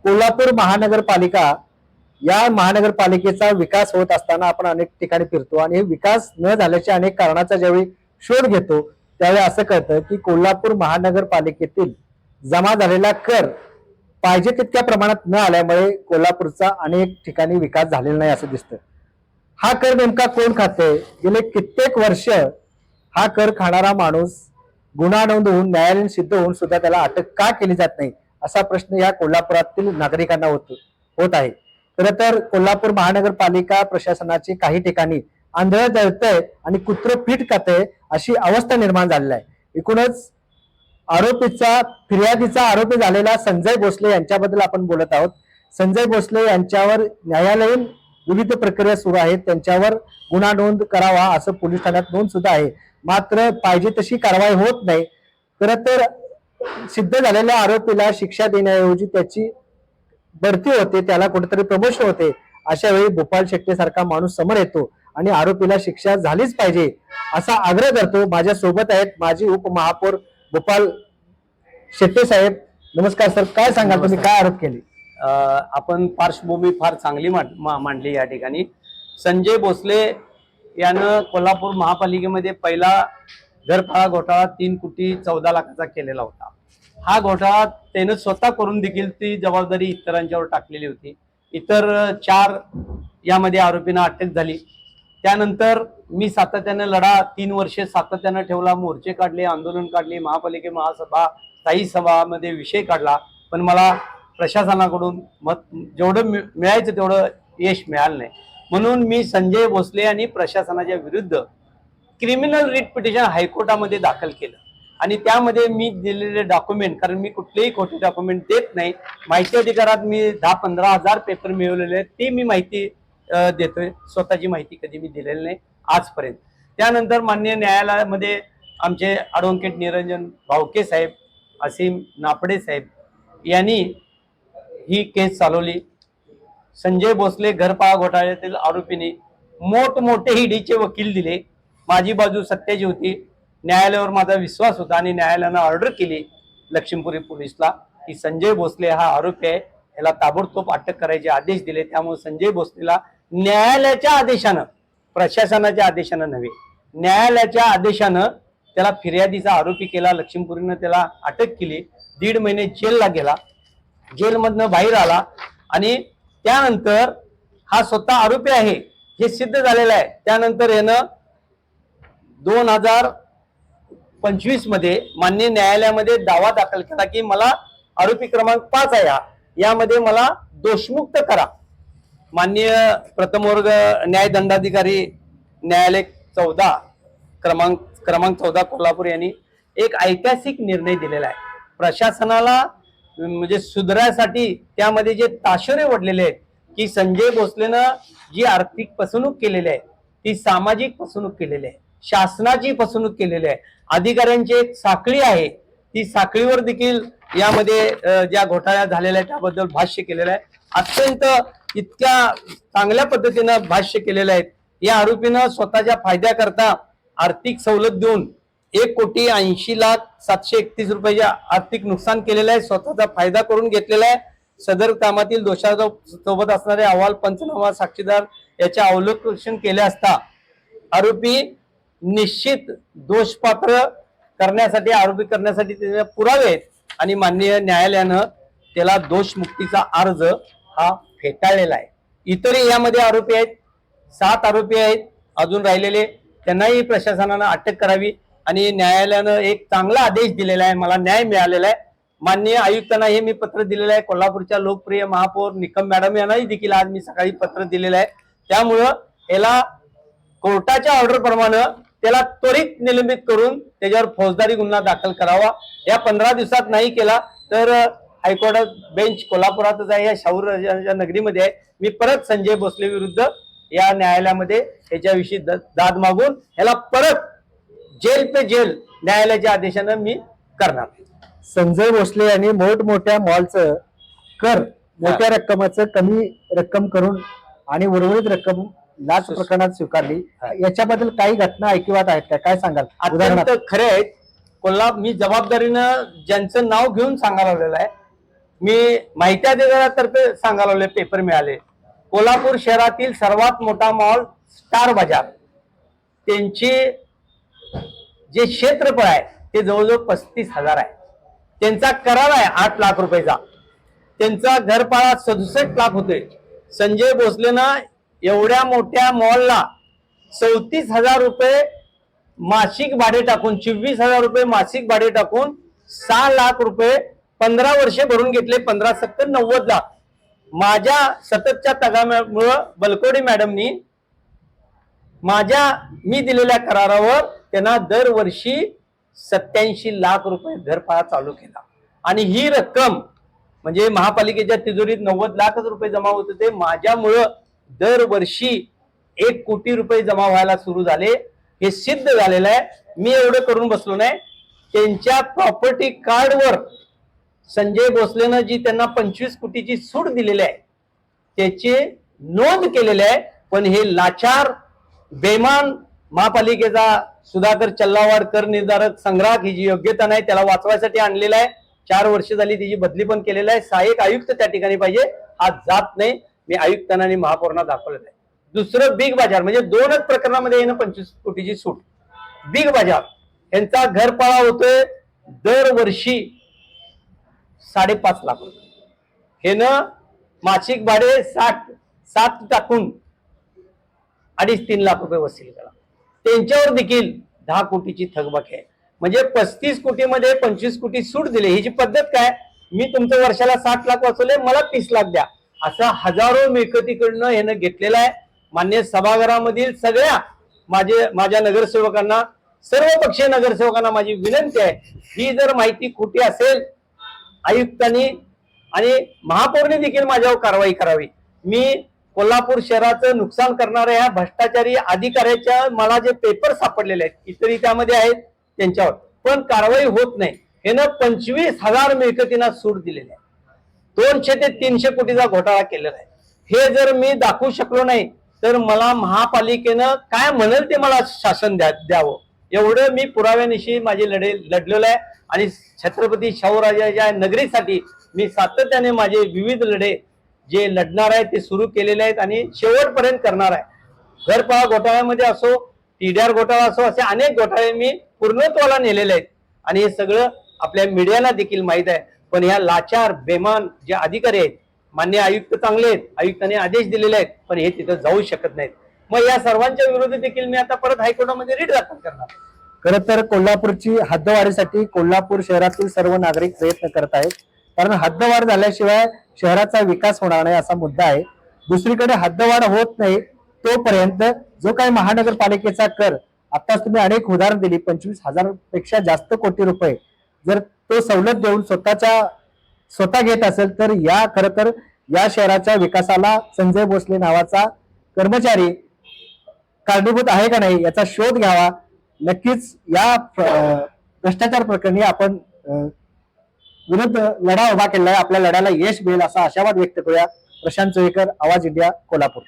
कोल्हापूर महानगरपालिका या महानगरपालिकेचा विकास होत असताना आपण अनेक ठिकाणी फिरतो आणि विकास न झाल्याच्या अनेक कारणाचा ज्यावेळी शोध घेतो त्यावेळी असं कळतं की कोल्हापूर महानगरपालिकेतील जमा झालेला कर पाहिजे तितक्या प्रमाणात न आल्यामुळे कोल्हापूरचा अनेक ठिकाणी विकास झालेला नाही असं दिसतं। हा कर नेमका कोण खाते? गेले कित्येक वर्ष हा कर खाणारा माणूस गुन्हा नोंद होऊन न्यायालयीन सिद्ध होऊन सुद्धा त्याला अटक का केली जात नाही असा प्रश्न या कोल्हापुरातील नागरिकांना होत आहे। खरं तर कोल्हापूर महानगरपालिका प्रशासनाची काही ठिकाणी आंधळ जळतंय आणि कुत्रं पीठ खातंय अशी अवस्था निर्माण झालेली आहे। एकूणच फिर्यादीचा आरोपी झालेला संजय भोसले यांच्याबद्दल आपण बोलत आहोत। संजय भोसले यांच्यावर न्यायालयीन विविध प्रक्रिया सुरू आहेत, त्यांच्यावर गुन्हा नोंद करावा असं पोलीस ठाण्यात नोंद सुद्धा आहे, मात्र पाहिजे तशी कारवाई होत नाही। खरं तर सिद्ध झालेल्या आरोपीला शिक्षा देण्याऐवजी त्याची बढती होते, त्याला कुठेतरी प्रमोशन होते। अशा वेळी भोपाळ शेट्टी सारखा माणूस समोर येतो आणि आरोपीला शिक्षा झालीच पाहिजे असा आग्रह करतो। माझ्या सोबत आहेत माजी उपमहापौर भोपाळ शेट्टी साहेब। नमस्कार सर, काय सांगाल तुम्ही, काय आरोप केले? आपण पार्श्वभूमी फार चांगली मांडली या ठिकाणी। संजय भोसले यानं कोल्हापूर महापालिकेमध्ये पहिला घरफाळा घोटाळा 3,14,00,000चा केलेला होता। हा घोटाळा त्यानं स्वतः करून देखील ती जबाबदारी इतरांच्यावर टाकलेली होती। इतर 4 यामध्ये आरोपींना अटक झाली। त्यानंतर मी सातत्याने लढा 3 वर्षे सातत्याने ठेवला, मोर्चे काढले, आंदोलन काढले, महापालिके महासभा स्थायी सभामध्ये विषय काढला, पण मला प्रशासनाकडून जेवढं मिळायचं तेवढं यश मिळालं नाही। म्हणून मी संजय भोसले आणि प्रशासनाच्या विरुद्ध क्रिमिनल रिट पिटिशन हायकोर्टामध्ये दाखल केलं आणि त्यामध्ये मी दिलेले डॉक्युमेंट, कारण मी कुठलेही खोटे डॉक्युमेंट देत नाही, माहिती अधिकारात मी 10-15 हजार पेपर मिळवलेले आहेत, ते मी माहिती देतोय। स्वतःची माहिती कधी मी दिलेली नाही आजपर्यंत। त्यानंतर माननीय न्यायालयामध्ये आमचे ॲडव्होकेट निरंजन भावके साहेब, असीम नापडे साहेब यांनी ही केस चालवली। संजय भोसले घरफाळा घोटाळ्यातील आरोपींनी मोठमोठे ईडीचे वकील दिले, माझी बाजू सत्याची होती, न्यायालयावर माझा विश्वास होता आणि न्यायालयानं ऑर्डर केली लक्ष्मीपुरी पोलीसला की संजय भोसले हा आरोपी आहे, याला ताबडतोब अटक करायचे आदेश दिले। त्यामुळे संजय भोसलेला न्यायालयाच्या आदेशानं, प्रशासनाच्या आदेशानं नव्हे, न्यायालयाच्या आदेशानं त्याला फिर्यादीचा आरोपी केला। लक्ष्मीपुरीनं त्याला अटक केली, 1.5 महिने जेलला गेला, जेलमधनं बाहेर आला आणि त्यानंतर हा स्वतः आरोपी आहे हे सिद्ध झालेलं आहे। त्यानंतर यानं 2025 मध्ये माननीय न्यायालयामध्ये दावा दाखल केला की मला आरोपी क्रमांक 5 आहे, यामध्ये मला दोषमुक्त करा। माननीय प्रथम वर्ग न्यायदंडाधिकारी न्यायालय 14 क्रमांक 14 कोल्हापूर यांनी एक ऐतिहासिक निर्णय दिलेला आहे। प्रशासनाला म्हणजे सुधारण्यासाठी त्यामध्ये जे ताशेरे ओढलेले आहेत की संजय भोसलेनं जी आर्थिक फसवणूक केलेली आहे ती सामाजिक फसवणूक केलेली आहे, शासनाची फसवणूक केलेली आहे, अधिकाऱ्यांची एक साखळी आहे, ती साखळीवर देखील यामध्ये ज्या घोटाळ्या झालेल्या आहेत त्याबद्दल भाष्य केलेलं आहे। अत्यंत इतक्या चांगल्या पद्धतीनं भाष्य केलेलं आहे। या आरोपीनं स्वतःच्या फायद्याकरता आर्थिक सवलत देऊन 1,80,0731 रुपयाचे आर्थिक नुकसान केलेलं आहे, स्वतःचा फायदा करून घेतलेला आहे। सदर कामातील दोषासोबत असणारे अहवाल, पंचनामा, साक्षीदार याचे अवलोकन केले असता आरोपी निश्चित दोषपात्र करण्यासाठी, आरोपी करण्यासाठी त्याचे पुरावे आहेत आणि माननीय न्यायालयानं त्याला दोषमुक्तीचा अर्ज हा फेटाळलेला आहे। इतरही यामध्ये आरोपी आहेत, 7 आरोपी आहेत अजून राहिलेले, त्यांनाही प्रशासनानं अटक करावी आणि न्यायालयानं एक चांगला आदेश दिलेला आहे, मला न्याय मिळालेला आहे। माननीय आयुक्तांना हे मी पत्र दिलेलं आहे, कोल्हापूरच्या लोकप्रिय महापौर निकम मॅडम यांनाही देखील आज मी सकाळी पत्र दिलेलं आहे। त्यामुळं याला कोर्टाच्या ऑर्डर प्रमाणे त्याला त्वरित निलंबित करून त्याच्यावर फौजदारी गुन्हा दाखल करावा। या 15 दिवसात नाही केला तर हायकोर्ट बेंच कोल्हापुरातच आहे, या शाहू नगरीमध्ये आहे, मी परत संजय भोसले विरुद्ध या न्यायालयामध्ये याच्याविषयी दाद मागून याला परत जेल पे जेल न्यायालयाच्या आदेशानं मी करणार। संजय भोसले यांनी मोठमोठ्या मॉलचं कर मोठ्या रक्कमाचं कमी रक्कम करून आणि उर्वरित रक्कम लाच प्रकरणात स्वीकारली, याच्याबद्दल काही घटना ऐकिवात आहेत का, काय सांगाल? उदाहरणार्थ खरे आहेत, मी जबाबदारीनं ज्यांचं नाव घेऊन सांगायला लागलेलं आहे मी माहिती अधिकारातर्फे सांगायला लागले, पेपर मिळाले. कोल्हापूर शहरातील सर्वात मोठा मॉल स्टार बाजार, त्यांचे जे क्षेत्रफळ आहे ते जवळजवळ 35,000 आहे. त्यांचा करार आहे 8 लाख रुपयाचा. त्यांचा घरभाडा 67 लाख होतोय. संजय भोसलेनं एवढ्या मोठ्या मॉलला 34,000 रुपये मासिक भाडे टाकून, 24,000 रुपये मासिक भाडे टाकून 6 लाख रुपये 15 वर्षे भरून घेतले. 15 70 90 लाख. माझ्या सततच्या तगाम्यामुळं बलकोडी मॅडमनी मी दिलेल्या करारावर त्यांना दरवर्षी 87 लाख रुपये घरफाळा चालू केला. आणि ही रक्कम म्हणजे महापालिकेच्या तिजोरीत 90 लाखच रुपये जमा होत होते. माझ्यामुळं दरवर्षी 1 कोटी रुपये जमा व्हायला सुरू झाले. हे सिद्ध झालेलं आहे. मी एवढं करून बसलो नाही. त्यांच्या प्रॉपर्टी कार्डवर संजय भोसलेनं जी त्यांना 25 कोटीची सूट दिलेली आहे त्याची नोंद केलेली आहे. पण हे लाचार बेमान महापालिकेचा सुधाकर चल्लावाड कर निर्धारक संग्राहक ही जी योग्यता नाही त्याला वाचवायसाठी आणलेला आहे. 4 वर्ष झाली त्याची बदली पण केलेली आहे. सहाय्यक आयुक्त त्या ठिकाणी पाहिजे, हा जात नाही. मी आयुक्तांना आणि महापौरांना दाखवलेलं आहे. दुसरं बिग बाजार म्हणजे 2च प्रकरणामध्ये येणं 25 कोटीची सूट. बिग बाजार यांचा घरपाळा होतोय दरवर्षी 5.5 लाख रुपये. हे न मासिक भाडे 7 टाकून 2.5-3 लाख रुपये वसूल करा. त्यांच्यावर देखील 10 कोटीची थकबाकी आहे. म्हणजे 35 कोटीमध्ये 25 कोटी सूट दिली. ही जी पद्धत काय, मी तुमचं वर्षाला 60 लाख वसवले, मला 30 लाख द्या, असा हजारो मिळकतीकडनं यानं घेतलेला आहे. मान्य सभागृहामधील सगळ्या माझ्या नगरसेवकांना, सर्व पक्षीय नगरसेवकांना माझी विनंती आहे, ही जर माहिती खोटी असेल आयुक्तांनी आणि महापौरने देखील माझ्यावर कारवाई करावी. मी कोल्हापूर शहराचं नुकसान करणाऱ्या ह्या भ्रष्टाचारी अधिकाऱ्याच्या मला जे पेपर सापडलेले आहेत, इतरही त्यामध्ये आहेत, त्यांच्यावर पण कारवाई होत नाही. यानं 25,000 मिळकतींना सूट दिलेली आहे. 200 ते 300 कोटीचा घोटाळा केलेला आहे. हे जर मी दाखवू शकलो नाही तर मला महापालिकेनं काय म्हणेल ते मला शासन द्यावं. एवढं मी पुराव्यानिशी माझे लढे लढलेलो आहे. आणि छत्रपती शाहूराजाच्या नगरीसाठी मी सातत्याने माझे विविध लढे जे लढणार आहे ते सुरू केलेले आहेत आणि शेवटपर्यंत करणार आहे. घरपाळा घोटाळ्यामध्ये असो, TDR घोटाळा असो, असे अनेक घोटाळे मी पूर्णत्वाला नेलेले आहेत. आणि हे सगळं आपल्या मीडियाला देखील माहित आहे. पण ह्या लाचार बेमान जे अधिकारी आहेत, मान्य आयुक्त चांगले आहेत, आयुक्तांनी आदेश दिलेले आहेत, पण हे तिथं जाऊ शकत नाहीत. मग या सर्वांच्या विरोधात देखील मी आता परत हायकोर्टामध्ये रिट दाखल करणार. खरं तर कोल्हापूरची हद्दवाढीसाठी कोल्हापूर शहरातील सर्व नागरिक प्रयत्न करत आहेत. कारण हद्दवाढ झाल्याशिवाय शहराचा विकास होणार नाही असा मुद्दा आहे. दुसरीकडे हद्दवाढ होत नाही तोपर्यंत जो काही महानगरपालिकेचा कर, आताच तुम्ही अनेक उदाहरण दिली, 25,000 पेक्षा जास्त कोटी रुपये जर तो सवलत देऊन स्वतः घेत असेल तर खरं तर या शहराच्या विकासाला संजय भोसले नावाचा कर्मचारी कारणीभूत आहे का नाही याचा शोध घ्यावा. नक्कीच या भ्रष्टाचार प्रकरणी आपण विरुद्ध लढा उभा केलाय. आपल्या लढ्याला यश मिळेल असा आशावाद व्यक्त करूया. प्रशांत चोईकर, आवाज इंडिया, कोल्हापूर.